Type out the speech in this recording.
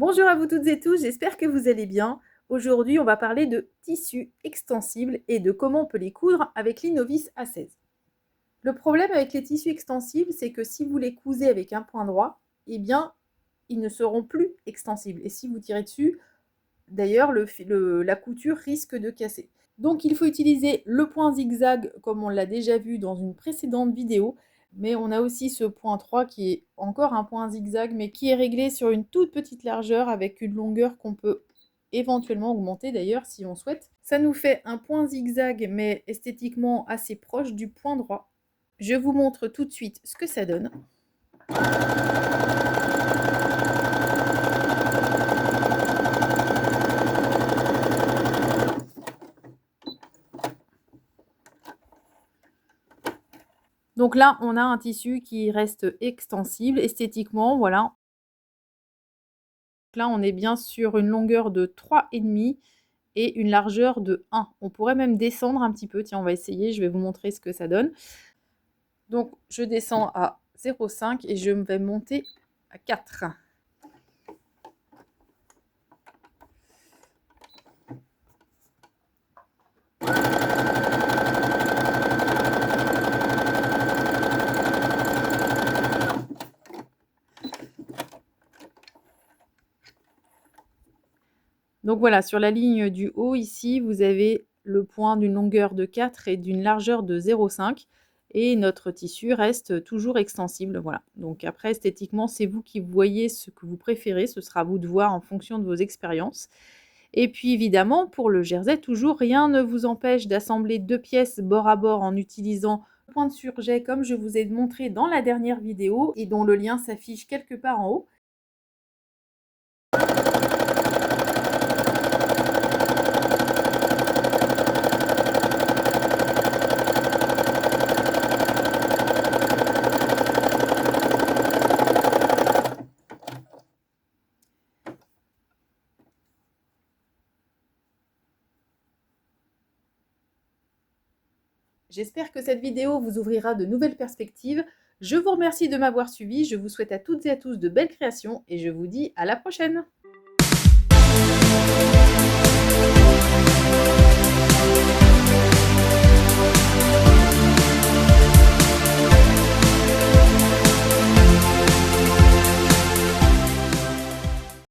Bonjour à vous toutes et tous, j'espère que vous allez bien. Aujourd'hui, on va parler de tissus extensibles et de comment on peut les coudre avec l'Innovis A16. Le problème avec les tissus extensibles, c'est que si vous les cousez avec un point droit, eh bien, ils ne seront plus extensibles. Et si vous tirez dessus, d'ailleurs, la couture risque de casser. Donc, il faut utiliser le point zigzag, comme on l'a déjà vu dans une précédente vidéo. Mais on a aussi ce point 3 qui est encore un point zigzag, mais qui est réglé sur une toute petite largeur avec une longueur qu'on peut éventuellement augmenter d'ailleurs si on souhaite. Ça nous fait un point zigzag, mais esthétiquement assez proche du point droit. Je vous montre tout de suite ce que ça donne. Donc là, on a un tissu qui reste extensible esthétiquement, voilà. Là, on est bien sur une longueur de 3,5 et une largeur de 1. On pourrait même descendre un petit peu. Tiens, on va essayer, je vais vous montrer ce que ça donne. Donc, je descends à 0,5 et je vais monter à 4. Donc voilà, sur la ligne du haut ici, vous avez le point d'une longueur de 4 et d'une largeur de 0,5 et notre tissu reste toujours extensible, voilà. Donc après, esthétiquement, c'est vous qui voyez ce que vous préférez, ce sera à vous de voir en fonction de vos expériences. Et puis évidemment, pour le jersey, toujours, rien ne vous empêche d'assembler 2 pièces bord à bord en utilisant le point de surjet comme je vous ai montré dans la dernière vidéo et dont le lien s'affiche quelque part en haut. J'espère que cette vidéo vous ouvrira de nouvelles perspectives. Je vous remercie de m'avoir suivi, je vous souhaite à toutes et à tous de belles créations et je vous dis à la prochaine.